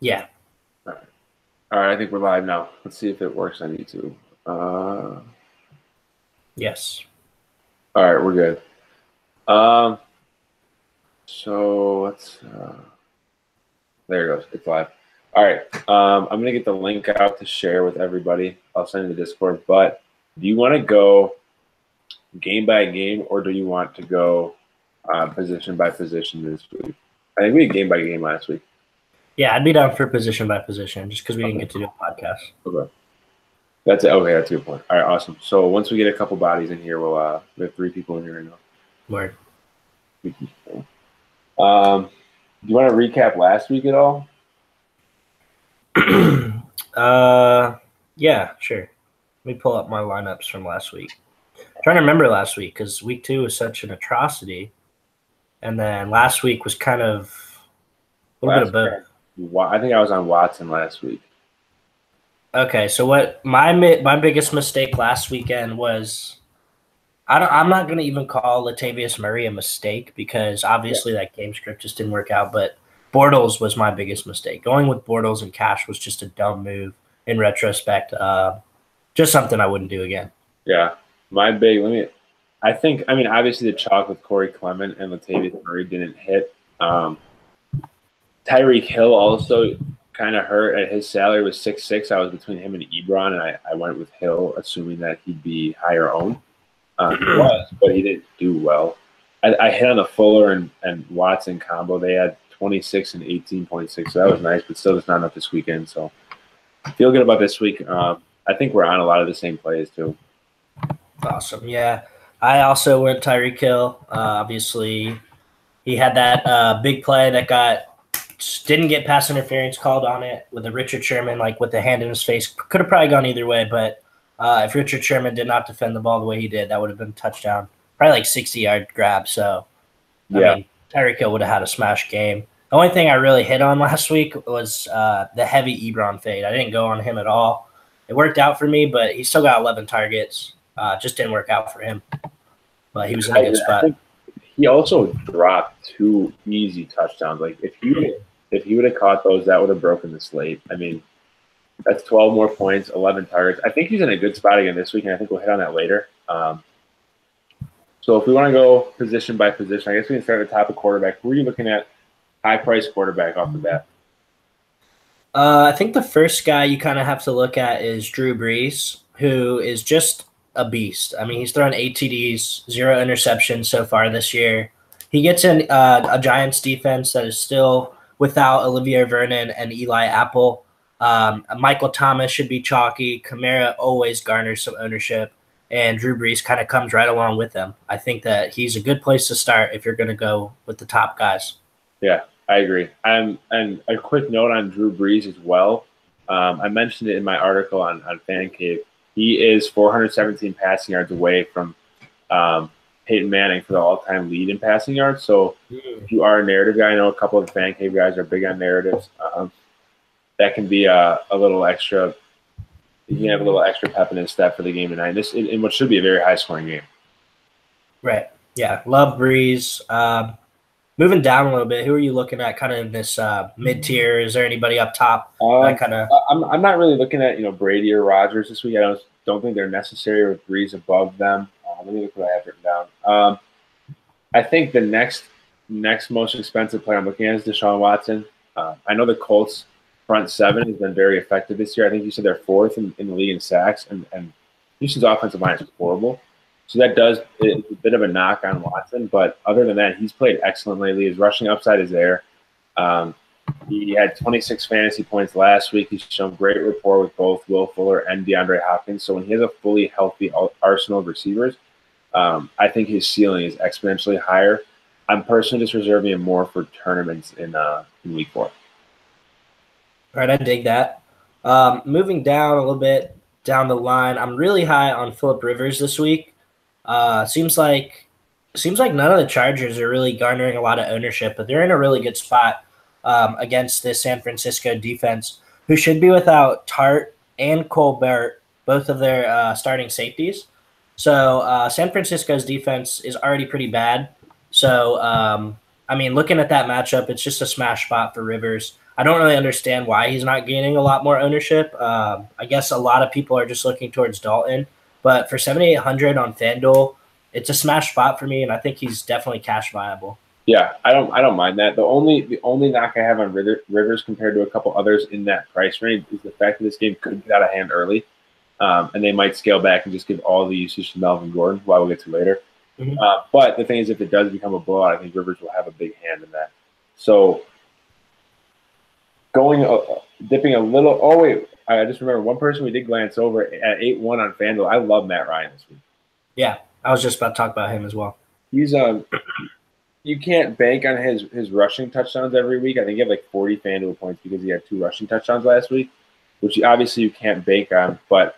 Yeah. All right, I think we're live now. Let's see if it works on YouTube. Yes. All right, we're good. Um, so let's. There it goes. It's live. All right. I'm gonna get the link out to share with everybody. I'll send it to Discord. But do you want to go game by game, or do you want to go position by position this week? I think we did game by game last week. Yeah, I'd be down for position by position just because we didn't get to do a podcast. Okay. That's it. Okay, that's a good point. All right, awesome. So once we get a couple bodies in here, we have 3 people in here right now. Word. Do you want to recap last week at all? Yeah, sure. Let me pull up my lineups from last week. I'm trying to remember last week because week 2 was such an atrocity, and then last week was kind of a little bit of both. I think I was on Watson last week. Okay, so what my biggest mistake last weekend was, I'm not going to even call Latavius Murray a mistake because obviously that game script just didn't work out, but Bortles was my biggest mistake. Going with Bortles and Cash was just a dumb move in retrospect. Just something I wouldn't do again. Yeah, obviously the chalk with Corey Clement and Latavius Murray didn't hit. Tyreek Hill also kind of hurt. At his salary was 6'6". I was between him and Ebron, and I went with Hill, assuming that he'd be higher owned. He was, but he didn't do well. I hit on the Fuller and Watson combo. They had 26 and 18.6, so that was nice, but still just not enough this weekend. So I feel good about this week. I think we're on a lot of the same plays too. Awesome. Yeah. I also went Tyreek Hill. Obviously, he had that big play that didn't get pass interference called on it with a Richard Sherman, like with the hand in his face. Could have probably gone either way, but if Richard Sherman did not defend the ball the way he did, that would have been a touchdown. Probably like 60-yard grab. So, I mean, Tyreek Hill would have had a smash game. The only thing I really hit on last week was the heavy Ebron fade. I didn't go on him at all. It worked out for me, but he still got 11 targets. Just didn't work out for him. But he was in a good spot. He also dropped 2 easy touchdowns. Like if he would have caught those, that would have broken the slate. I mean, that's 12 more points, 11 targets. I think he's in a good spot again this week, and I think we'll hit on that later. So if we want to go position by position, I guess we can start at the top of quarterback. Who are you looking at high-price quarterback off the bat? I think the first guy you kind of have to look at is Drew Brees, who is just a beast. I mean, he's thrown 8 TDs, 0 interceptions so far this year. He gets in a Giants defense that is still without Olivier Vernon and Eli Apple. Michael Thomas should be chalky. Kamara always garners some ownership, and Drew Brees kind of comes right along with them. I think that he's a good place to start if you're going to go with the top guys. Yeah, I agree. And a quick note on Drew Brees as well. I mentioned it in my article on Fan Cave. He is 417 passing yards away from Peyton Manning for the all-time lead in passing yards. So if you are a narrative guy, I know a couple of the Fan Cave guys are big on narratives. That can be a little extra. You can have a little extra pep in his step for the game tonight. In what should be a very high-scoring game. Right. Yeah. Love Breeze. Moving down a little bit, who are you looking at kind of in this mid-tier? Is there anybody up top? I'm not really looking at Brady or Rodgers this week. I don't think they're necessary with Breeze above them. Let me look what I have written down. I think the next most expensive player I'm looking at is Deshaun Watson. I know the Colts front 7 has been very effective this year. I think you said they're 4th in the league in sacks, and Houston's offensive line is horrible. So it's a bit of a knock on Watson, but other than that, he's played excellent lately. His rushing upside is there. He had 26 fantasy points last week. He's shown great rapport with both Will Fuller and DeAndre Hopkins. So when he has a fully healthy arsenal of receivers, I think his ceiling is exponentially higher. I'm personally just reserving him more for tournaments in week 4. All right, I dig that. Moving down a little bit down the line, I'm really high on Phillip Rivers this week. Seems like none of the Chargers are really garnering a lot of ownership, but they're in a really good spot against this San Francisco defense, who should be without Tart and Colbert, both of their starting safeties. So San Francisco's defense is already pretty bad. So, looking at that matchup, it's just a smash spot for Rivers. I don't really understand why he's not gaining a lot more ownership. I guess a lot of people are just looking towards Dalton, but for 7,800 on FanDuel, it's a smash spot for me, and I think he's definitely cash viable. Yeah, I don't mind that. The only knock I have on Rivers compared to a couple others in that price range is the fact that this game could get out of hand early, and they might scale back and just give all the usage to Melvin Gordon, who I will get to later. Mhm. But the thing is, if it does become a blowout, I think Rivers will have a big hand in that. So going dipping a little. Oh wait, I just remember one person we did glance over at 8-1 on FanDuel. I love Matt Ryan this week. Yeah, I was just about to talk about him as well. He's you can't bank on his rushing touchdowns every week. I think he had like 40 FanDuel points because he had 2 rushing touchdowns last week, which obviously you can't bank on. But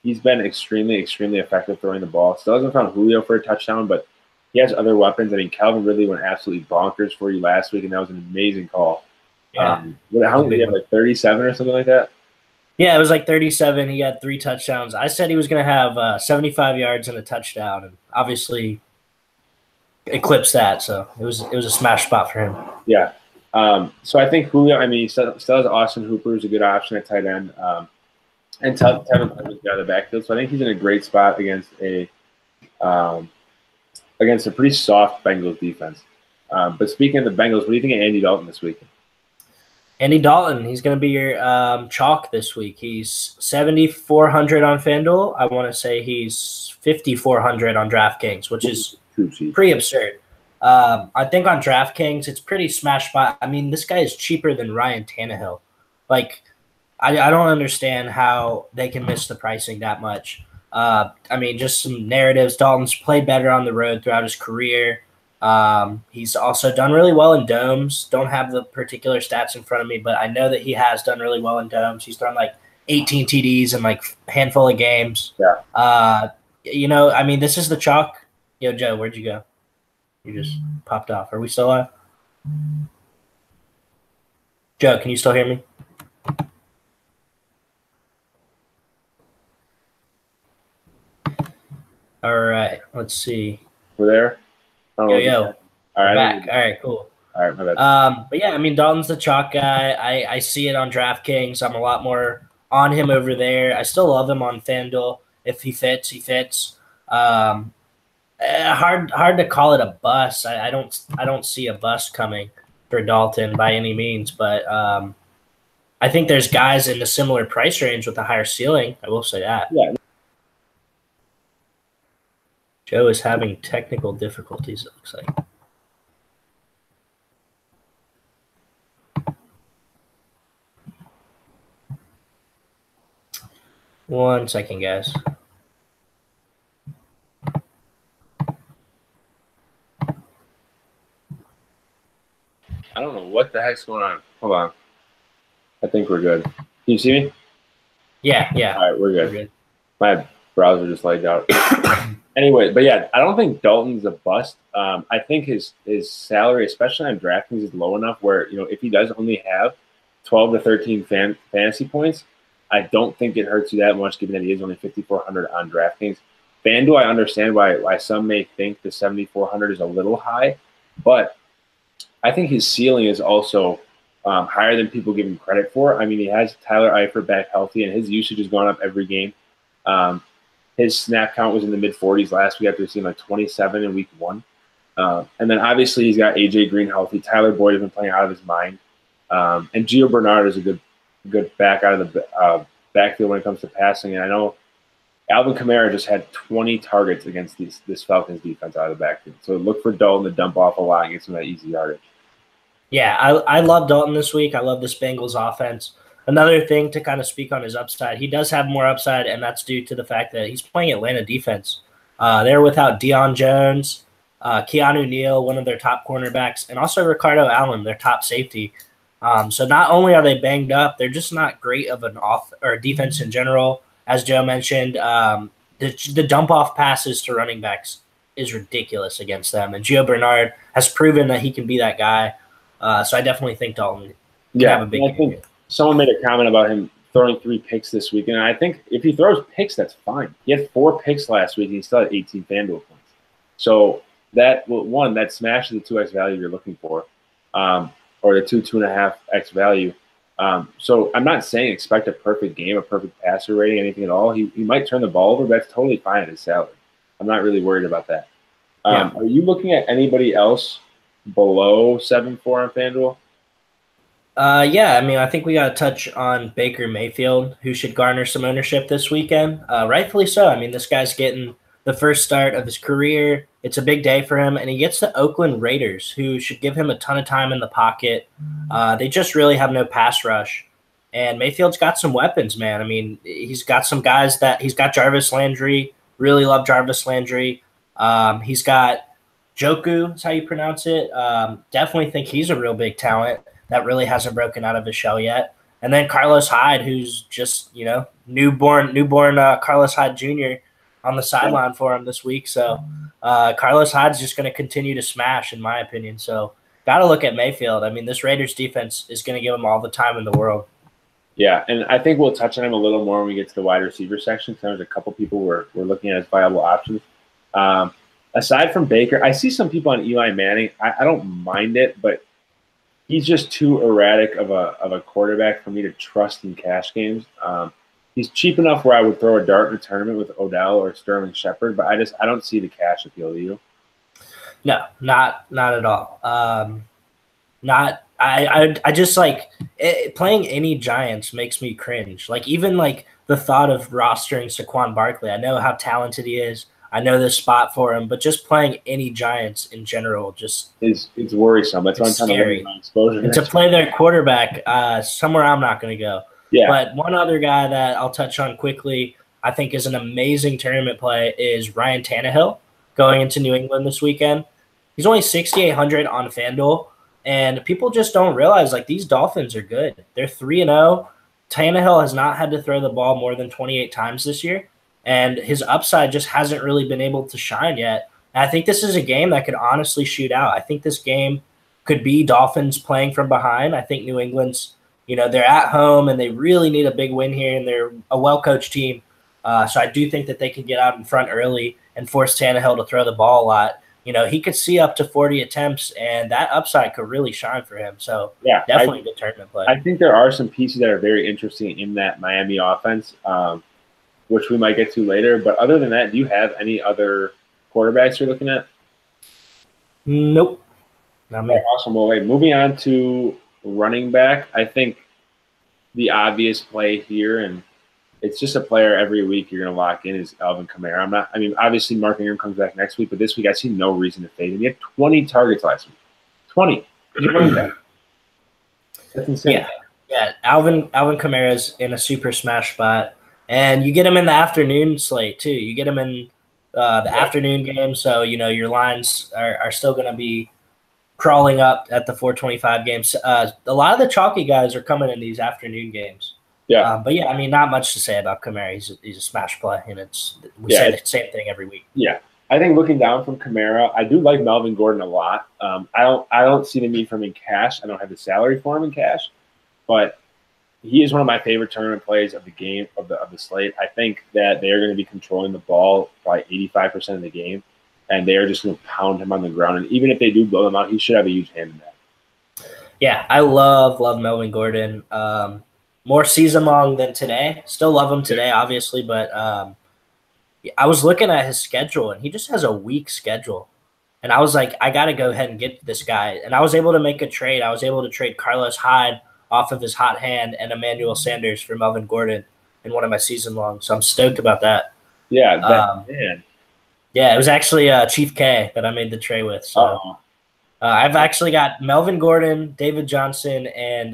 he's been extremely effective throwing the ball. Still hasn't found Julio for a touchdown, but he has other weapons. I mean, Calvin Ridley went absolutely bonkers for you last week, and that was an amazing call. Yeah. How many did he have, like 37 or something like that? Yeah, it was like 37. He had 3 touchdowns. I said he was going to have 75 yards and a touchdown, and obviously eclipsed that. So it was a smash spot for him. Yeah. So I think Julio. I mean, he still has Austin Hooper, who's a good option at tight end, and Tevin Coleman's got the backfield. So I think he's in a great spot against a pretty soft Bengals defense. But speaking of the Bengals, what do you think of Andy Dalton this week? Andy Dalton, he's going to be your chalk this week. He's 7,400 on FanDuel. I want to say he's 5,400 on DraftKings, which is pretty absurd. I think on DraftKings, it's pretty smash spot. I mean, this guy is cheaper than Ryan Tannehill. Like, I don't understand how they can miss the pricing that much. I mean, just some narratives. Dalton's played better on the road throughout his career. He's also done really well in domes. Don't have the particular stats in front of me, but I know that he has done really well in domes. He's thrown like 18 TDs in like a handful of games. Yeah. I mean, this is the chalk. Yo, Joe, where'd you go? You just popped off. Are we still live? Joe, can you still hear me? All right, let's see. We're there? Yo. All right. Back. All right, cool. All right, my bad. But yeah, I mean, Dalton's the chalk guy. I see it on DraftKings. I'm a lot more on him over there. I still love him on FanDuel. If he fits, he fits. Hard to call it a bust. I don't see a bust coming for Dalton by any means, but I think there's guys in a similar price range with a higher ceiling. I will say that. Yeah. Joe is having technical difficulties, it looks like. One second, guys. I don't know what the heck's going on. Hold on. I think we're good. Can you see me? Yeah. All right, we're good. My browser just lagged out. Anyway, but yeah, I don't think Dalton's a bust. I think his salary, especially on DraftKings, is low enough where, if he does only have 12 to 13 fantasy points, I don't think it hurts you that much, given that he is only 5,400 on DraftKings. FanDuel, I understand why some may think the 7,400 is a little high, but I think his ceiling is also higher than people give him credit for. I mean, he has Tyler Eifert back healthy, and his usage has gone up every game. His snap count was in the mid-40s last week after seeing like 27 in week 1. And then obviously he's got A.J. Green healthy. Tyler Boyd has been playing out of his mind. And Gio Bernard is a good back out of the backfield when it comes to passing. And I know Alvin Kamara just had 20 targets against this Falcons defense out of the backfield. So look for Dalton to dump off a lot and get some of that easy yardage. Yeah, I love Dalton this week. I love this Bengals offense. Another thing to kind of speak on his upside, he does have more upside, and that's due to the fact that he's playing Atlanta defense. They're without Deion Jones, Keanu Neal, one of their top cornerbacks, and also Ricardo Allen, their top safety. So not only are they banged up, they're just not great of an defense in general. As Joe mentioned, the dump-off passes to running backs is ridiculous against them, and Gio Bernard has proven that he can be that guy. So I definitely think Dalton can have a big game. Someone made a comment about him throwing 3 picks this week, and I think if he throws picks, that's fine. He had 4 picks last week, and he still had 18 FanDuel points. So that smashes the 2x value you're looking for, or the 2.5x value. So I'm not saying expect a perfect game, a perfect passer rating, anything at all. He might turn the ball over, but that's totally fine at his salary. I'm not really worried about that. Are you looking at anybody else below 7.4 on FanDuel? Yeah, I mean, I think we got to touch on Baker Mayfield, who should garner some ownership this weekend. Rightfully so. I mean, this guy's getting the first start of his career. It's a big day for him, and he gets the Oakland Raiders, who should give him a ton of time in the pocket. They just really have no pass rush. And Mayfield's got some weapons, man. I mean, he's got some guys that he's got Jarvis Landry. Really love Jarvis Landry. He's got Joku, is how you pronounce it. Definitely think he's a real big talent that really hasn't broken out of his shell yet. And then Carlos Hyde, who's just, newborn Carlos Hyde Jr. on the sideline for him this week. So Carlos Hyde's just going to continue to smash, in my opinion. So got to look at Mayfield. I mean, this Raiders defense is going to give him all the time in the world. Yeah, and I think we'll touch on him a little more when we get to the wide receiver section. So there's a couple people we're looking at as viable options. Aside from Baker, I see some people on Eli Manning. I don't mind it, but he's just too erratic of a quarterback for me to trust in cash games. He's cheap enough where I would throw a dart in a tournament with Odell or Sterling Shepard, but I don't see the cash appeal to you. No, not at all. I just like playing any Giants makes me cringe. Like even like the thought of rostering Saquon Barkley. I know how talented he is. I know this spot for him, but just playing any Giants in general just it's worrisome. That's why I'm trying to limit my exposure. And to play their quarterback, somewhere I'm not going to go. Yeah. But one other guy that I'll touch on quickly, I think is an amazing tournament play, is Ryan Tannehill going into New England this weekend. He's only 6,800 on FanDuel, and people just don't realize like these Dolphins are good. They're 3-0. Tannehill has not had to throw the ball more than 28 times this year. And his upside just hasn't really been able to shine yet. And I think this is a game that could honestly shoot out. I think this game could be Dolphins playing from behind. I think New England's, they're at home and they really need a big win here, and they're a well-coached team. So I do think that they can get out in front early and force Tannehill to throw the ball a lot. He could see up to 40 attempts, and that upside could really shine for him. So yeah, definitely a good tournament play. I think there are some pieces that are very interesting in that Miami offense. Which we might get to later. But other than that, do you have any other quarterbacks you're looking at? Nope. Not me. Awesome. Well, wait, moving on to running back, I think the obvious play here, and it's just a player every week you're going to lock in, is Alvin Kamara. Obviously Mark Ingram comes back next week, but this week I see no reason to fade him. He had 20 targets last week. 20. That's insane. Yeah. Alvin Kamara's in a super smash spot. And you get him in the afternoon slate, too. You get him in the afternoon game, so, your lines are still going to be crawling up at the 425 games. A lot of the chalky guys are coming in these afternoon games. Yeah. But, yeah, not much to say about Kamara. He's a smash play, and we say the same thing every week. Yeah. I think looking down from Kamara, I do like Melvin Gordon a lot. I don't see the need for him in cash. I don't have the salary for him in cash, but he is one of my favorite tournament plays of the game, of the slate. I think that they are going to be controlling the ball by 85% of the game, and they are just going to pound him on the ground. And even if they do blow them out, he should have a huge hand in that. Yeah, I love Melvin Gordon. More season long than today. Still love him today, obviously, but I was looking at his schedule, and he just has a weak schedule. And I was like, I got to go ahead and get this guy. And I was able to make a trade. I was able to trade Carlos Hyde off of his hot hand and Emmanuel Sanders for Melvin Gordon in one of my season longs. So I'm stoked about that. Yeah, man. Yeah, it was actually Chief K that I made the trade with. So I've actually got Melvin Gordon, David Johnson, and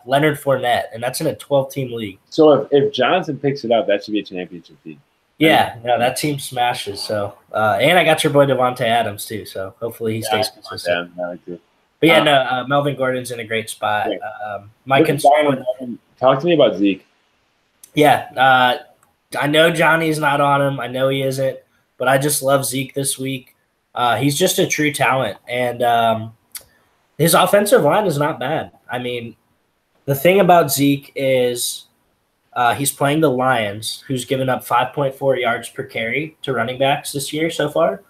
Leonard Fournette, and that's in a 12-team league. So if Johnson picks it up, that should be a championship team. Yeah, no, that team smashes. So and I got your boy Devontae Adams too. So hopefully he stays consistent. But yeah, no, Melvin Gordon's in a great spot. My concern with talk to me about Zeke. Yeah, I know Johnny's not on him. I know he isn't, but I just love Zeke this week. He's just a true talent, and his offensive line is not bad. I mean, the thing about Zeke is he's playing the Lions, who's given up 5.4 yards per carry to running backs this year so far.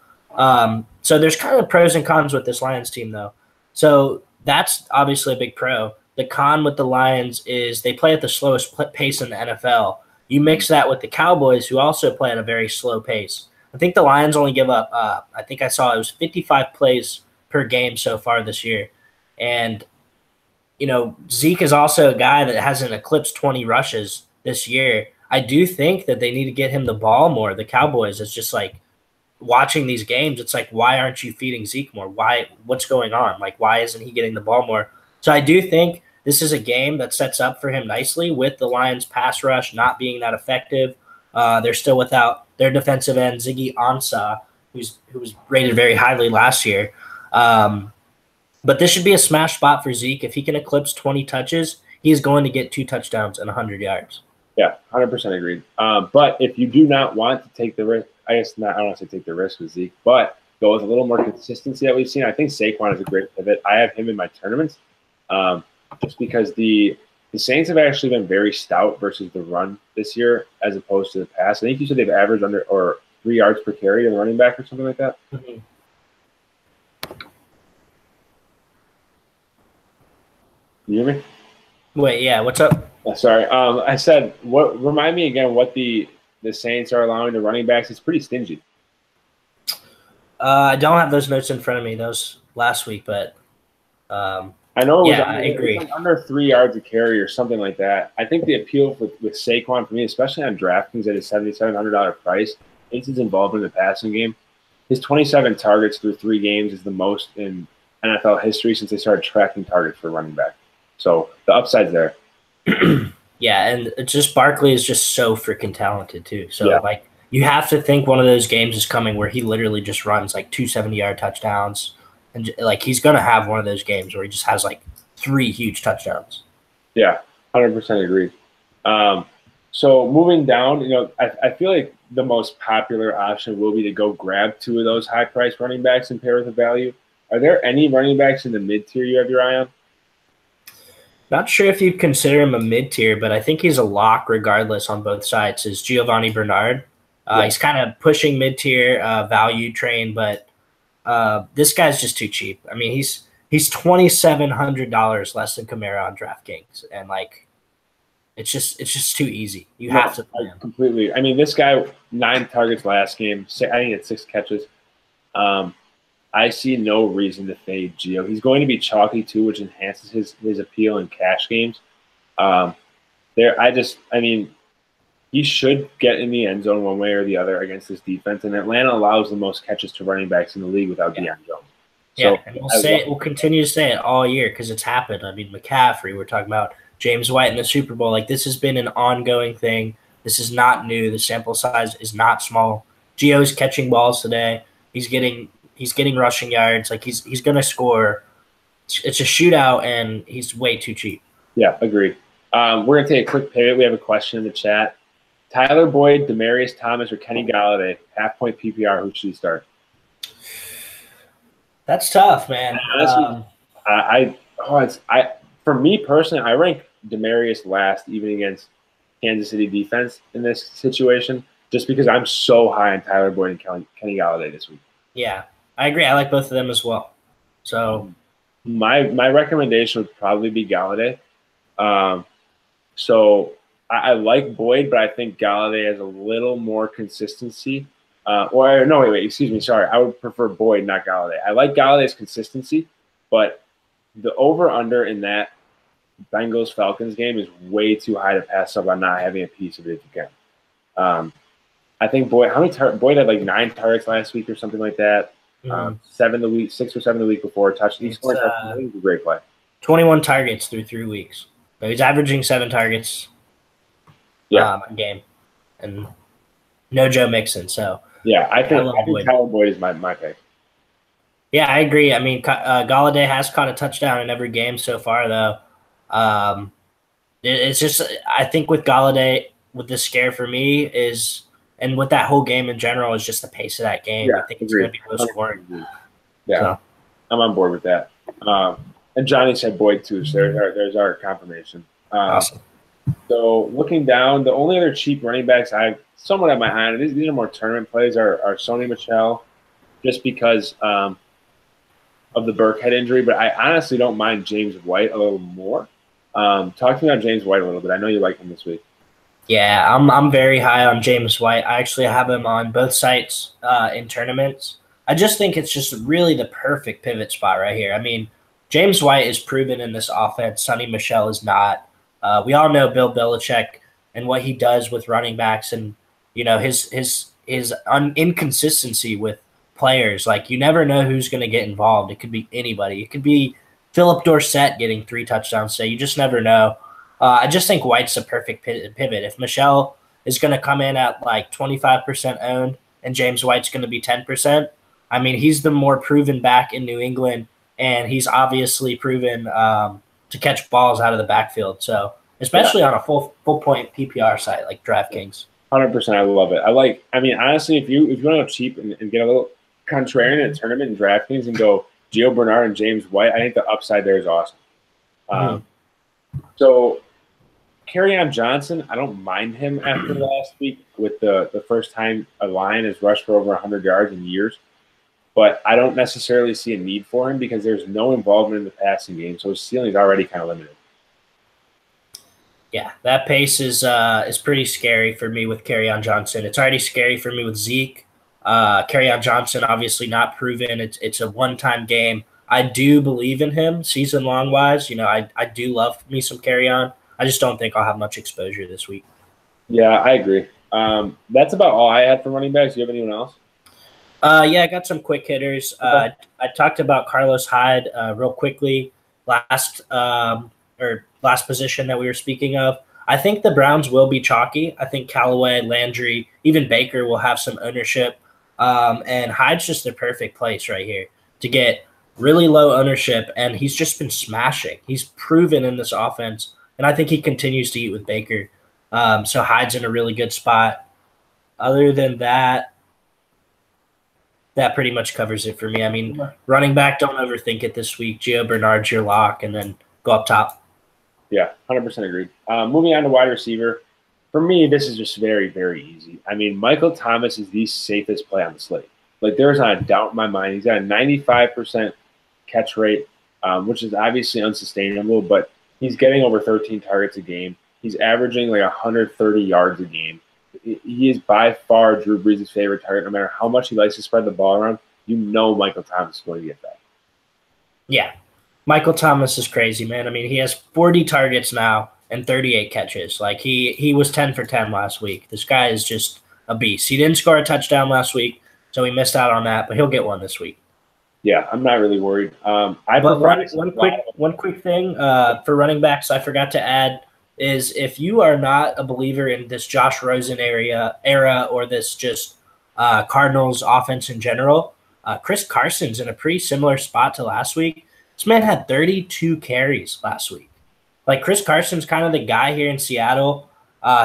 So there's kind of pros and cons with this Lions team, though. So that's obviously a big pro. the con with the Lions is they play at the slowest pace in the NFL. You mix that with the Cowboys, who also play at a very slow pace. I think the Lions only give up, I think I saw it was 55 plays per game so far this year. And, Zeke is also a guy that hasn't eclipsed 20 rushes this year. I do think that they need to get him the ball more. The Cowboys, it's just like watching these games, it's like, why aren't you feeding Zeke more? What's going on? Like, why isn't he getting the ball more? So I do think this is a game that sets up for him nicely with the Lions pass rush not being that effective. They're still without their defensive end, Ziggy Ansah, who was rated very highly last year. But this should be a smash spot for Zeke. If he can eclipse 20 touches, he's going to get 2 touchdowns and 100 yards. Yeah, 100% agreed. But if you do not want to take the risk, I don't want to say take the risk with Zeke, but go with a little more consistency that we've seen. I think Saquon is a great pivot. I have him in my tournaments just because the Saints have actually been very stout versus the run this year as opposed to the pass. I think you said they've averaged under or 3 yards per carry to the running back or something like that. Mm-hmm. You hear me? Wait, yeah, what's up? Sorry. I said, remind me again what the Saints are allowing the running backs. It's pretty stingy. I don't have those notes in front of me, those last week, but I know I agree. It was under 3 yards a carry or something like that. I think the appeal with Saquon for me, especially on DraftKings at his $7,700 price, is his involvement in the passing game. His 27 targets through 3 games is the most in NFL history since they started tracking targets for running back. So the upside's there. Yeah, and it's just Barkley is just so freaking talented too. So you have to think one of those games is coming where he literally just runs like 2 70-yard touchdowns, and like he's gonna have one of those games where he just has like 3 huge touchdowns. Yeah, 100% agree. So moving down, I feel like the most popular option will be to go grab 2 of those high-priced running backs and pair with a value. Are there any running backs in the mid-tier you have your eye on? Not sure if you'd consider him a mid-tier, but I think he's a lock regardless on both sides. Is Giovanni Bernard. He's kind of pushing mid-tier value train, but this guy's just too cheap. I mean, he's $2,700 less than Kamara on DraftKings, and like it's just too easy. You have to play him completely. I mean, this guy 9 targets last game. I think he had 6 catches. I see no reason to fade Gio. He's going to be chalky too, which enhances his appeal in cash games. He should get in the end zone one way or the other against this defense, and Atlanta allows the most catches to running backs in the league without Deion Jones. So, and we'll continue to say it all year because it's happened. I mean, McCaffrey, we're talking about James White in the Super Bowl. Like, this has been an ongoing thing. This is not new. The sample size is not small. Gio's catching balls today. He's getting rushing yards. Like, he's going to score. It's a shootout, and he's way too cheap. Yeah, agreed. We're going to take a quick pivot. We have a question in the chat. Tyler Boyd, Demaryius Thomas, or Kenny Galladay, half-point PPR, who should he start? That's tough, man. Honestly, for me personally, I rank Demaryius last, even against Kansas City defense in this situation, just because I'm so high on Tyler Boyd and Kenny Galladay this week. Yeah, I agree. I like both of them as well. So my recommendation would probably be Galladay. So I like Boyd, but I think Galladay has a little more consistency. Excuse me. Sorry. I would prefer Boyd, not Galladay. I like Galladay's consistency, but the over-under in that Bengals-Falcons game is way too high to pass up on not having a piece of it if you can. I think Boyd had like 9 targets last week or something like that. 6 or 7 the week before. He's scored a great play. 21 targets through 3 weeks. So he's averaging 7 targets a game. And no Joe Mixon. So yeah, I think Tyler Boyd is my pick. Yeah, I agree. I mean, Galladay has caught a touchdown in every game so far, though. It's just, I think with Galladay, with the scare for me is, and with that whole game in general, is just the pace of that game. Yeah, I think it's going to be low scoring. Yeah, so I'm on board with that. And Johnny said Boyd too, so there's our confirmation. Awesome. So looking down, the only other cheap running backs I somewhat have my eye on, these are more tournament plays, are Sony Michel, just because of the Burkhead injury. But I honestly don't mind James White a little more. Talk to me about James White a little bit. I know you like him this week. Yeah, I'm very high on James White. I actually have him on both sites in tournaments. I just think it's just really the perfect pivot spot right here. I mean, James White is proven in this offense. Sonny Michel is not. We all know Bill Belichick and what he does with running backs, and his inconsistency with players. Like, you never know who's going to get involved. It could be anybody. It could be Philip Dorsett getting 3 touchdowns today. You just never know. I just think White's a perfect pivot. If Michelle is going to come in at like 25% owned and James White's going to be 10%, I mean, he's the more proven back in New England, and he's obviously proven to catch balls out of the backfield. So, especially on a full point PPR site like DraftKings. 100%, I love it. I mean, honestly, if you want to go cheap and get a little contrarian in a tournament in DraftKings and go Gio Bernard and James White, I think the upside there is awesome. So, Kerryon Johnson, I don't mind him after last week with the first time a Lion has rushed for over 100 yards in years. But I don't necessarily see a need for him because there's no involvement in the passing game, so his ceiling is already kind of limited. Yeah, that pace is pretty scary for me with Kerryon Johnson. It's already scary for me with Zeke. Kerryon Johnson, obviously not proven. It's a one-time game. I do believe in him season-long wise. I do love me some Kerryon. I just don't think I'll have much exposure this week. Yeah, I agree. That's about all I had for running backs. Do you have anyone else? Yeah, I got some quick hitters. I talked about Carlos Hyde real quickly last position that we were speaking of. I think the Browns will be chalky. I think Callaway, Landry, even Baker will have some ownership. And Hyde's just the perfect place right here to get really low ownership, and he's just been smashing. He's proven in this offense, and I think he continues to eat with Baker. So Hyde's in a really good spot. Other than that, that pretty much covers it for me. I mean, running back, don't overthink it this week. Gio Bernard's your lock, and then go up top. Yeah, 100% agreed. Moving on to wide receiver. For me, this is just very, very easy. I mean, Michael Thomas is the safest play on the slate. Like, there's not a doubt in my mind. He's got a 95% catch rate, which is obviously unsustainable, but he's getting over 13 targets a game. He's averaging like 130 yards a game. He is by far Drew Brees' favorite target. No matter how much he likes to spread the ball around, Michael Thomas is going to get that. Yeah. Michael Thomas is crazy, man. I mean, he has 40 targets now and 38 catches. Like, he was 10 for 10 last week. This guy is just a beast. He didn't score a touchdown last week, so he missed out on that, but he'll get one this week. Yeah, I'm not really worried. One quick thing for running backs I forgot to add is if you are not a believer in this Josh Rosen era or this just Cardinals offense in general, Chris Carson's in a pretty similar spot to last week. This man had 32 carries last week. Like, Chris Carson's kind of the guy here in Seattle.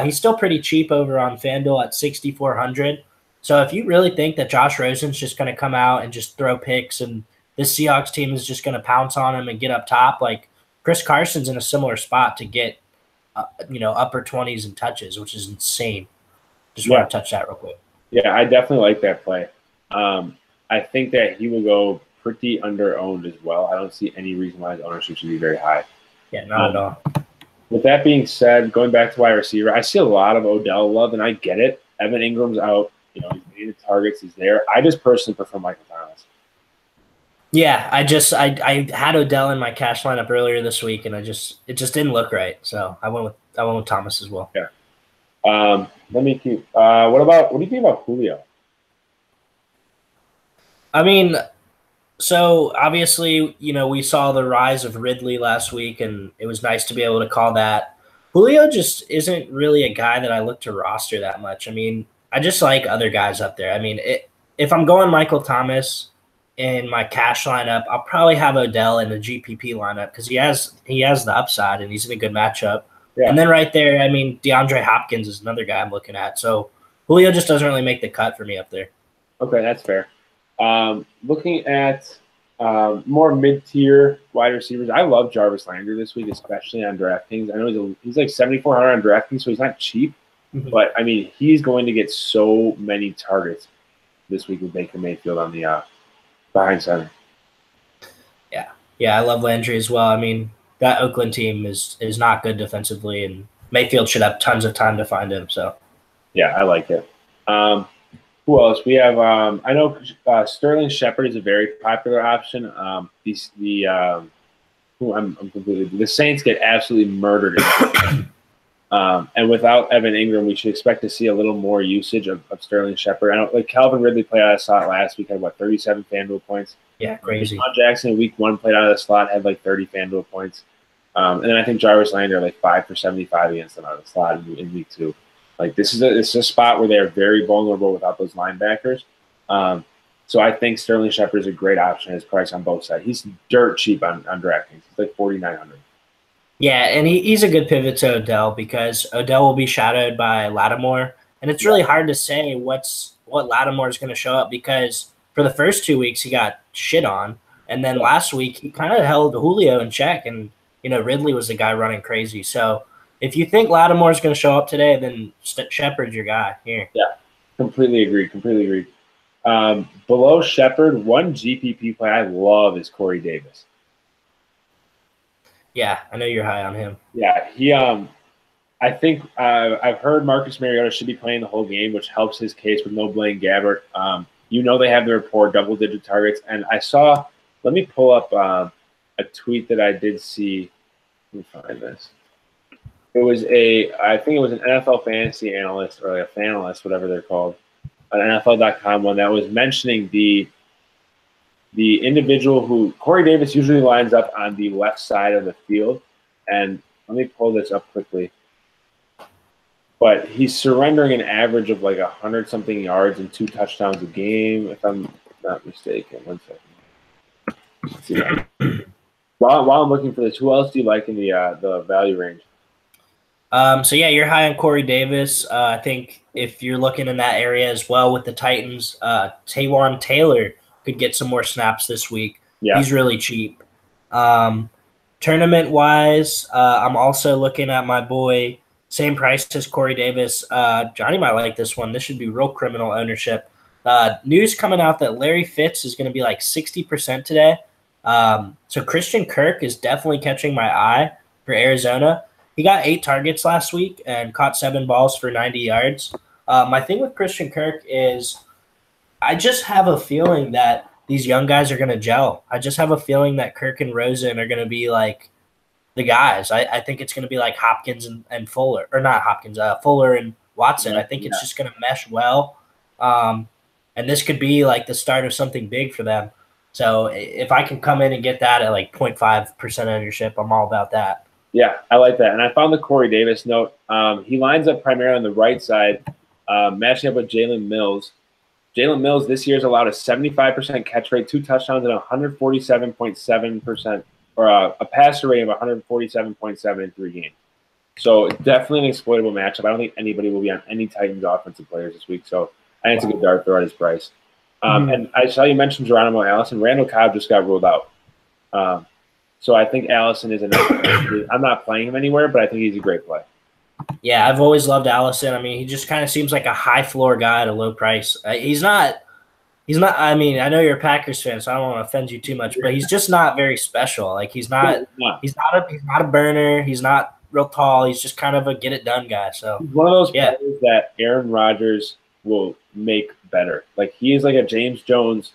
He's still pretty cheap over on FanDuel at 6,400. So if you really think that Josh Rosen's just going to come out and just throw picks and this Seahawks team is just going to pounce on him and get up top, like, Chris Carson's in a similar spot to get upper 20s and touches, which is insane. Just want to touch that real quick. Yeah, I definitely like that play. I think that he will go pretty under-owned as well. I don't see any reason why his ownership should be very high. Yeah, not at all. With that being said, going back to wide receiver, I see a lot of Odell love, and I get it. Evan Ingram's out. He's needed targets. He's there. I just personally prefer Michael Thomas. Yeah, I had Odell in my cash lineup earlier this week, and it just didn't look right. So I went with Thomas as well. Yeah. Let me keep. What do you think about Julio? I mean, so obviously, we saw the rise of Ridley last week, and it was nice to be able to call that. Julio just isn't really a guy that I look to roster that much. I mean, I just like other guys up there. I mean, if I'm going Michael Thomas in my cash lineup, I'll probably have Odell in the GPP lineup because he has the upside and he's in a good matchup. Yeah. And then right there, I mean, DeAndre Hopkins is another guy I'm looking at. So Julio just doesn't really make the cut for me up there. Okay, that's fair. Looking at more mid-tier wide receivers, I love Jarvis Landry this week, especially on DraftKings. I know he's like 7,400 on DraftKings, so he's not cheap. Mm-hmm. But, I mean, he's going to get so many targets this week with Baker Mayfield on the behind center. Yeah, I love Landry as well. I mean, that Oakland team is not good defensively, and Mayfield should have tons of time to find him. So, yeah, I like it. Who else? We have I know Sterling Shepard is a very popular option. The Saints get absolutely murdered. And without Evan Ingram, we should expect to see a little more usage of Sterling Shepard. I don't like Calvin Ridley played out of the slot last week, had 37 FanDuel points. Yeah, crazy. Deshaun Jackson in week 1 played out of the slot, had 30 FanDuel points. And then I think Jarvis Landry 5 for 75 against them out of the slot in week 2. This is a spot where they are very vulnerable without those linebackers. So I think Sterling Shepard is a great option. His price on both sides. He's dirt cheap on DraftKings. He's $4,900. Yeah, and he's a good pivot to Odell because Odell will be shadowed by Lattimore, and it's really hard to say what Lattimore is going to show up because for the first 2 weeks he got shit on, and then last week he kind of held Julio in check, and Ridley was the guy running crazy. So if you think Lattimore is going to show up today, then Shepard's your guy here. Yeah, completely agree. Below Shepard, one GPP play I love is Corey Davis. Yeah, I know you're high on him. Yeah, he. I think I've heard Marcus Mariota should be playing the whole game, which helps his case with no Blaine Gabbert. They have the report double-digit targets, and I saw. Let me pull up a tweet that I did see. Let me find this. I think it was an NFL fantasy analyst or a fanalist, whatever they're called, an NFL.com one that was mentioning the individual who Corey Davis usually lines up on the left side of the field. And let me pull this up quickly. But he's surrendering an average of 100-something yards and 2 touchdowns a game, if I'm not mistaken. 1 second. Let's see that. While I'm looking for this, who else do you like in the value range? So yeah, you're high on Corey Davis. I think if you're looking in that area as well with the Titans, Taywan Taylor could get some more snaps this week. Yeah. He's really cheap. Tournament-wise, I'm also looking at my boy, same price as Corey Davis. Johnny might like this one. This should be real criminal ownership. News coming out that Larry Fitz is going to be 60% today. So Christian Kirk is definitely catching my eye for Arizona. He got 8 targets last week and caught 7 balls for 90 yards. My thing with Christian Kirk is I just have a feeling that these young guys are going to gel. I just have a feeling that Kirk and Rosen are going to be the guys. I think it's going to be Hopkins and Fuller, or not Hopkins, Fuller and Watson. I think it's just going to mesh well. And this could be the start of something big for them. So if I can come in and get that at 0.5% ownership, I'm all about that. Yeah, I like that. And I found the Corey Davis note. He lines up primarily on the right side, matching up with Jalen Mills. Jalen Mills this year has allowed a 75% catch rate, 2 touchdowns, and 147.7%, or a passer rate of 147.7 in 3 games. So definitely an exploitable matchup. I don't think anybody will be on any Titans offensive players this week. So I think it's a good dart throw at his price. And I saw you mention Geronimo Allison. Randall Cobb just got ruled out. So I think Allison is enough. I'm not playing him anywhere, but I think he's a great play. Yeah, I've always loved Allison. I mean, he just kind of seems like a high floor guy at a low price. He's not. I mean, I know you're a Packers fan, so I don't want to offend you too much, but he's just not very special. He's not a burner. He's not real tall. He's just kind of a get it done guy. So he's one of those players that Aaron Rodgers will make better. He is like a James Jones.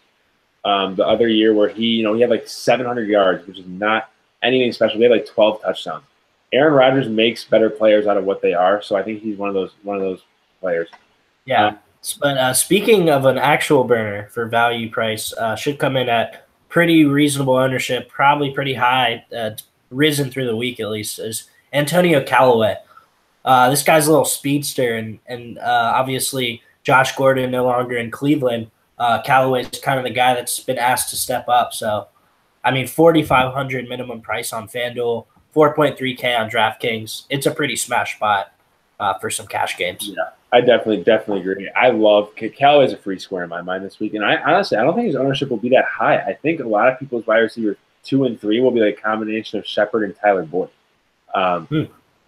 The other year where he had 700 yards, which is not anything special. He had 12 touchdowns. Aaron Rodgers makes better players out of what they are, so I think he's one of those players. Yeah, but speaking of an actual burner for value price, should come in at pretty reasonable ownership, probably pretty high, risen through the week at least, is Antonio Callaway. This guy's a little speedster, and obviously Josh Gordon no longer in Cleveland. Callaway's kind of the guy that's been asked to step up. So, I mean, $4,500 minimum price on FanDuel, 4.3K on DraftKings. It's a pretty smash spot for some cash games. Yeah, I definitely agree. I love Callaway's a free square in my mind this week, and I honestly don't think his ownership will be that high. I think a lot of people's wide receiver 2 and 3 will be a combination of Shepard and Tyler Boyd.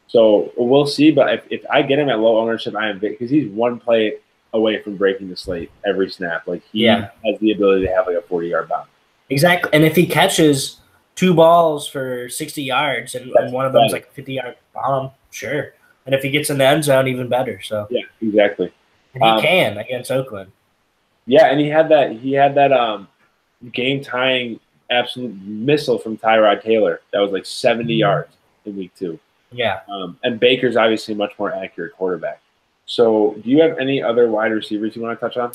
So we'll see. But if I get him at low ownership, I am because he's one play away from breaking the slate every snap. He has the ability to have a 40-yard bounce. Exactly. And if he catches 2 balls for 60 yards, and one of them's like a 50-yard bomb. Sure. And if he gets in the end zone, even better. So yeah, exactly. And he can against Oakland. Yeah, and he had that game tying absolute missile from Tyrod Taylor that was like 70 yards in week 2. Yeah. And Baker's obviously a much more accurate quarterback. So do you have any other wide receivers you want to touch on?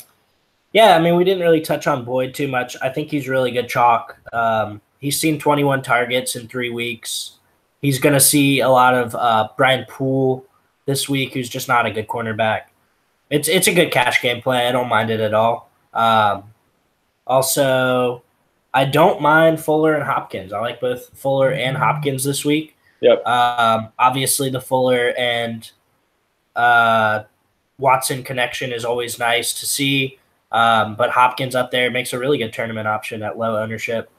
Yeah, I mean, we didn't really touch on Boyd too much. I think he's really good chalk. He's seen 21 targets in 3 weeks. He's going to see a lot of Brian Poole this week, who's just not a good cornerback. It's a good cash game play. I don't mind it at all. Also, I don't mind Fuller and Hopkins. I like both Fuller and Hopkins this week. Yep. Obviously, the Fuller and Watson connection is always nice to see. But Hopkins up there makes a really good tournament option at low ownership.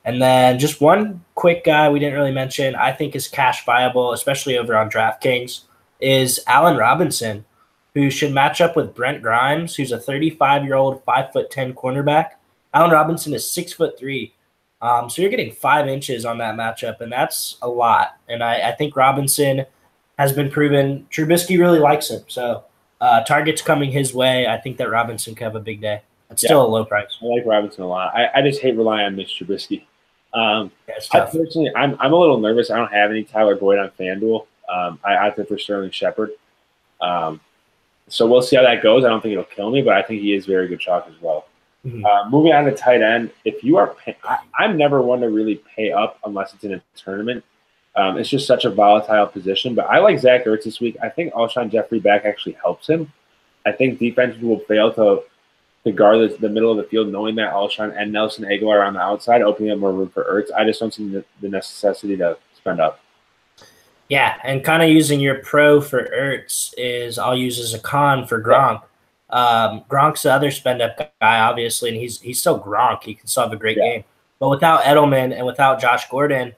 And then just one quick guy we didn't really mention, I think is cash viable, especially over on DraftKings, is Allen Robinson, who should match up with Brent Grimes, who's a 35-year-old, 5'10" cornerback. Allen Robinson is 6'3". So you're getting 5 inches on that matchup, and that's a lot. And I think Robinson has been proven. Trubisky really likes him. So targets coming his way. I think that Robinson could have a big day. It's still a low price. I like Robinson a lot. I just hate relying on Mitch Trubisky. I'm a little nervous. I don't have any Tyler Boyd on FanDuel. I opted for Sterling Shepard. So we'll see how that goes. I don't think it'll kill me, but I think he is very good chalk as well. Mm-hmm. Moving on to tight end, if you are I'm never one to really pay up unless it's in a tournament. It's just such a volatile position. But I like Zach Ertz this week. I think Alshon Jeffrey back actually helps him. I think defenses will fail to guard the middle of the field, knowing that Alshon and Nelson Aguilar are on the outside, opening up more room for Ertz. I just don't see the necessity to spend up. Yeah, and kind of using your pro for Ertz is I'll use as a con for Gronk. Gronk's the other spend-up guy, obviously, and he's still Gronk. He can still have a great game. But without Edelman and without Josh Gordon,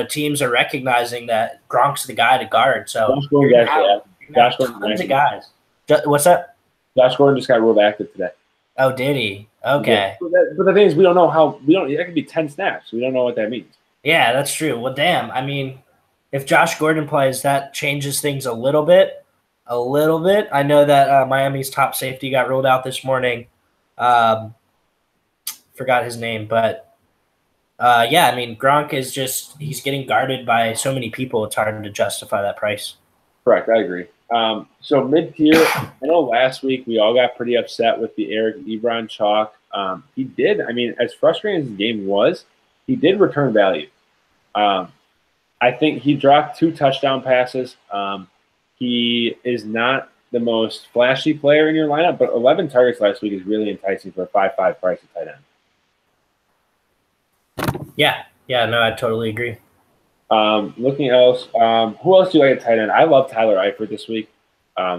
teams are recognizing that Gronk's the guy to guard. So Josh Gordon tons of guys. What's that? Josh Gordon just got ruled active today. Oh, did he? Okay. Yeah. But the thing is, we don't know that could be 10 snaps. We don't know what that means. Yeah, that's true. Well, damn. I mean, if Josh Gordon plays, that changes things a little bit. I know that Miami's top safety got ruled out this morning. Forgot his name, but I mean, Gronk is he's getting guarded by so many people. It's hard to justify that price. Correct. I agree. So mid-tier, I know last week we all got pretty upset with the Eric Ebron chalk. He did. I mean, as frustrating as his game was, he did return value. I think he dropped 2 touchdown passes. He is not the most flashy player in your lineup, but 11 targets last week is really enticing for a 5.5 price at tight end. Yeah, no, I totally agree. Looking else, who else do you like at tight end? I love Tyler Eifert this week.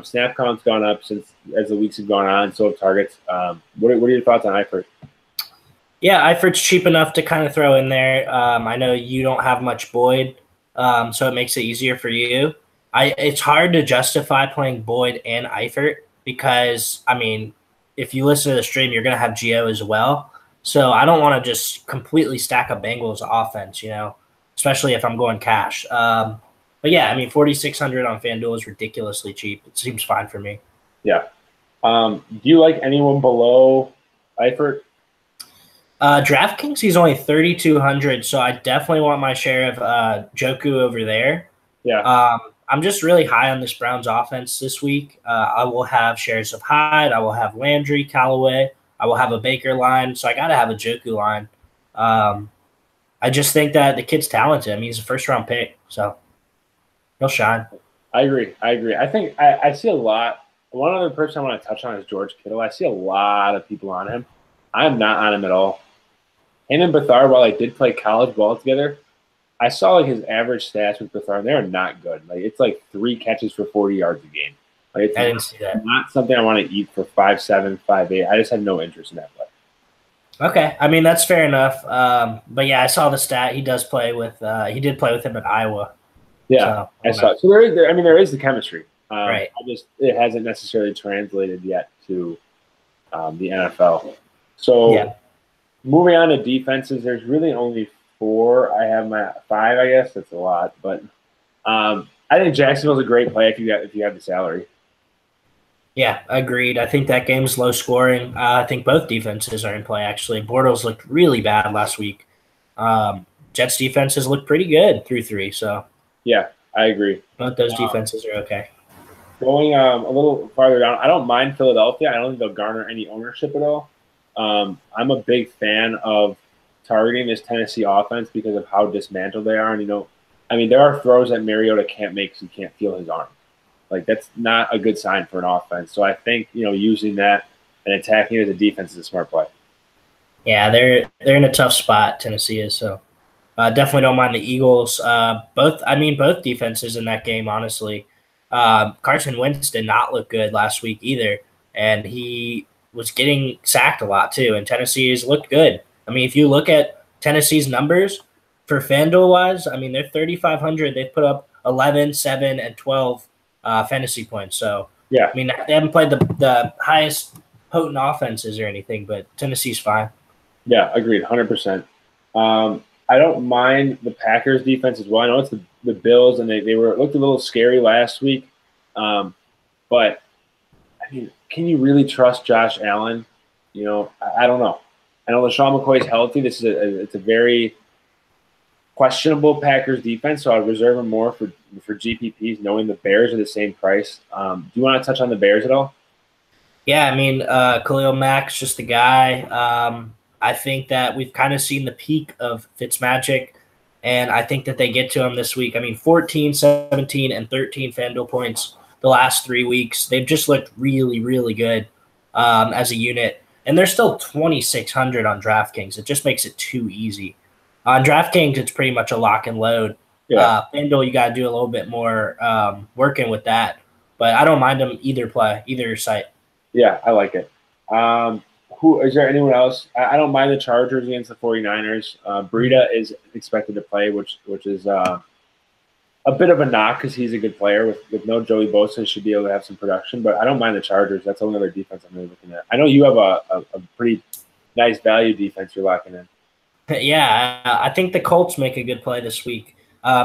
Snap count's gone up as the weeks have gone on, so have targets. What are your thoughts on Eifert? Yeah, Eifert's cheap enough to kind of throw in there. I know you don't have much Boyd, so it makes it easier for you. It's hard to justify playing Boyd and Eifert because, I mean, if you listen to the stream, you're going to have Gio as well. So I don't want to just completely stack a Bengals offense, especially if I'm going cash. But yeah, I mean, 4,600 on FanDuel is ridiculously cheap. It seems fine for me. Yeah. Do you like anyone below Eifert? DraftKings, he's only 3,200, so I definitely want my share of Joku over there. Yeah. I'm just really high on this Browns offense this week. I will have shares of Hyde. I will have Landry, Callaway. I will have a Baker line, so I got to have a Joku line. I just think that the kid's talented. I mean, he's a first-round pick, so he'll shine. I agree. I think I see a lot. One other person I want to touch on is George Kittle. I see a lot of people on him. I am not on him at all. Him and Bethard, while I did play college ball together, I saw his average stats with Bethard. They are not good. It's 3 catches for 40 yards a game. I didn't see that. Not something I want to eat for 5.7, 5.8. I just have no interest in that play. Okay, I mean that's fair enough. But yeah, I saw the stat. He does play with. He did play with him at Iowa. Yeah, so, I saw it. So there is the chemistry. Right. It hasn't necessarily translated yet to the NFL. So moving on to defenses, there's really only 4. I have my 5. I guess that's a lot, but I think Jacksonville's a great play if you have the salary. Yeah, agreed. I think that game's low scoring. I think both defenses are in play, actually. Bortles looked really bad last week. Jets defenses looked pretty good through 3, so yeah, I agree. Both those defenses are okay. Going a little farther down, I don't mind Philadelphia. I don't think they'll garner any ownership at all. I'm a big fan of targeting this Tennessee offense because of how dismantled they are. And, there are throws that Mariota can't make because he can't feel his arm. Like, that's not a good sign for an offense. So I think, using that and attacking it as a defense is a smart play. Yeah, they're in a tough spot, Tennessee is, so definitely don't mind the Eagles. Both defenses in that game, honestly. Carson Wentz did not look good last week either, and he was getting sacked a lot too, and Tennessee's looked good. If you look at Tennessee's numbers for FanDuel-wise, they're 3,500. They've put up 11, 7, and 12 fantasy points. So, yeah, they haven't played the highest potent offenses or anything, but Tennessee's fine. Yeah, agreed, 100%. I don't mind the Packers defense as well. I know it's the Bills, and they looked a little scary last week. But, can you really trust Josh Allen? I don't know. I know LaShawn McCoy's healthy. It's a very questionable Packers defense, so I'd reserve him more for GPPs, knowing the Bears are the same price. Do you want to touch on the Bears at all? Yeah, Khalil Mack's just the guy. I think that we've kind of seen the peak of Fitzmagic, and I think that they get to him this week. 14, 17, and 13 FanDuel points the last 3 weeks. They've just looked really, really good as a unit. And they're still 2,600 on DraftKings. It just makes it too easy. On DraftKings, it's pretty much a lock and load. Yeah. FanDuel, you got to do a little bit more working with that. But I don't mind them either site. Yeah, I like it. Who is there anyone else? I don't mind the Chargers against the 49ers. Breida is expected to play, which is a bit of a knock because he's a good player. With no Joey Bosa, should be able to have some production. But I don't mind the Chargers. That's the only other defense I'm really looking at. I know you have a pretty nice value defense you're locking in. Yeah, I think the Colts make a good play this week.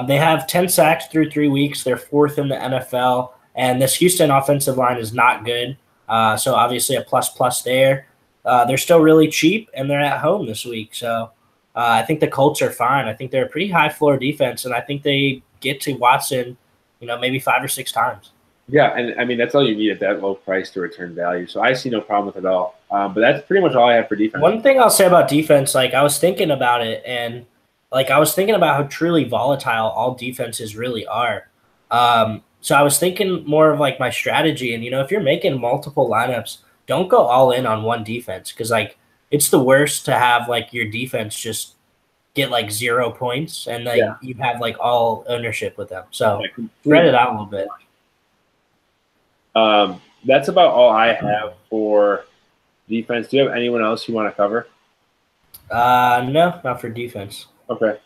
They have 10 sacks through 3 weeks. They're 4th in the NFL. And this Houston offensive line is not good. So obviously a plus there. They're still really cheap, and they're at home this week. So I think the Colts are fine. I think they're a pretty high floor defense, and I think they get to Watson, maybe 5 or 6 times. Yeah, and that's all you need at that low price to return value. So I see no problem with it at all. But that's pretty much all I have for defense. One thing I'll say about defense, I was thinking about it, and I was thinking about how truly volatile all defenses really are. So I was thinking more of my strategy, and if you're making multiple lineups, don't go all in on one defense because it's the worst to have your defense just get 0 points and you have all ownership with them. So spread it out a little bit. That's about all I have for defense. Do you have anyone else you want to cover? No, not for defense. Okay.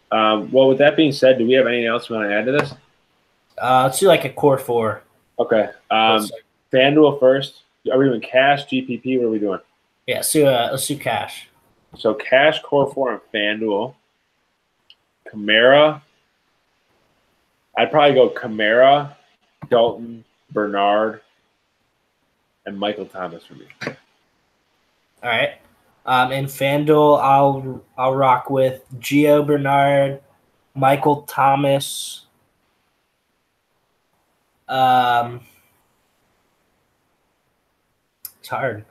Well, with that being said, do we have anything else you want to add to this? Let's do a core 4. Okay. FanDuel first. Are we doing cash, GPP? What are we doing? Yeah, let's do cash. So cash core 4 on FanDuel. Kamara. I'd probably go Kamara, Dalton, Bernard, and Michael Thomas for me. All right. In FanDuel, I'll rock with Gio Bernard, Michael Thomas. It's hard.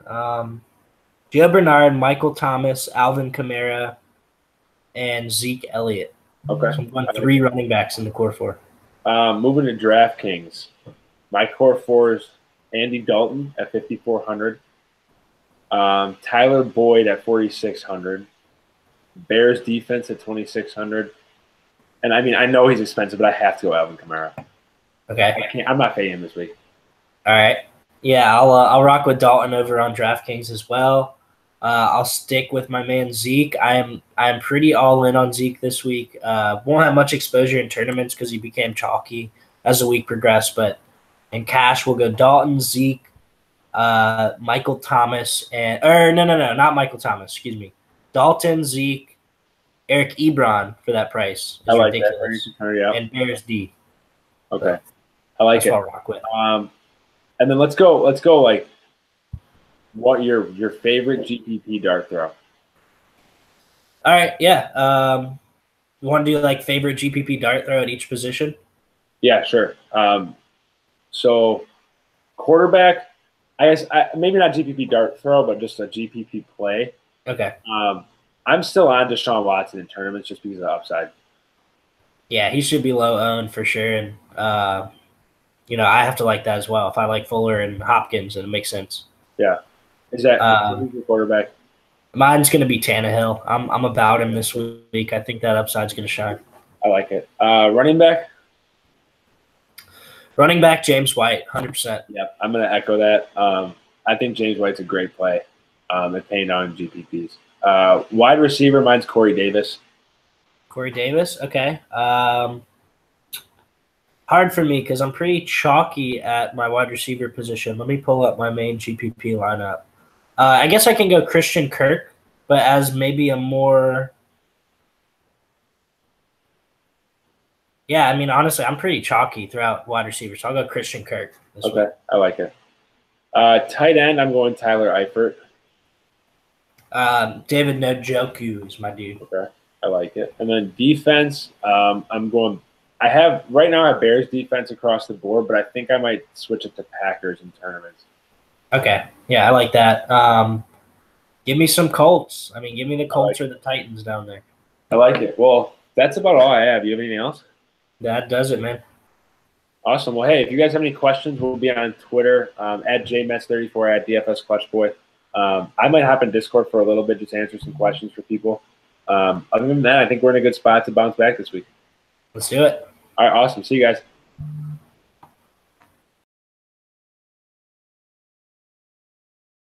Gio Bernard, Michael Thomas, Alvin Kamara, and Zeke Elliott. Okay. So I'm going 3 running backs in the core 4. Moving to DraftKings. My core 4 is Andy Dalton at 5,400. Tyler Boyd at 4,600. Bears defense at 2,600. And I know he's expensive, but I have to go Alvin Kamara. Okay. I'm not paying him this week. All right. Yeah, I'll rock with Dalton over on DraftKings as well. I'll stick with my man Zeke. I'm pretty all in on Zeke this week. Won't have much exposure in tournaments because he became chalky as the week progressed. But in cash, we'll go Dalton, Zeke, Michael Thomas, not Michael Thomas. Excuse me, Dalton, Zeke, Eric Ebron for that price I is like that. ridiculous. Yeah. And Bears D. Okay. I like That's it. what I'll rock with. And then let's go like what your favorite GPP dart throw. All right, yeah. You want to do like favorite GPP dart throw at each position? Yeah, sure. So quarterback, I guess maybe not GPP dart throw, but just a GPP play. Okay. I'm still on Deshaun Watson in tournaments just because of the upside. Yeah, he should be low owned for sure, and I have to like that as well. If I like Fuller and Hopkins, then it makes sense. Yeah. Is that who's your quarterback? Mine's going to be Tannehill. I'm about him this week. I think that upside's going to shine. I like it. Running back? Running back, James White, 100%. Yep, I'm going to echo that. I think James White's a great play at paying down GPPs. Wide receiver, mine's Corey Davis. Corey Davis, okay. Hard for me because I'm pretty chalky at my wide receiver position. Let me pull up my main GPP lineup. I guess I can go Christian Kirk, but as maybe a more – yeah, I mean, honestly, I'm pretty chalky throughout wide receivers. So I'll go Christian Kirk this week. I like it. Tight end, I'm going Tyler Eifert. David Njoku is my dude. Okay, I like it. And then defense, I'm going – I have – right now I have Bears defense across the board, but I think I might switch it to Packers in tournaments. Okay. Yeah, I like that. Give me some Colts. I mean, give me the Colts or the Titans down there. I like it. Well, that's about all I have. You have anything else? That does it, man. Awesome. Well, hey, if you guys have any questions, we'll be on Twitter at JMetz34 at DFS Clutchboy. I might hop in Discord for a little bit just to answer some questions for people. Other than that, I think we're in a good spot to bounce back this week. Let's do it. All right, awesome. See you guys.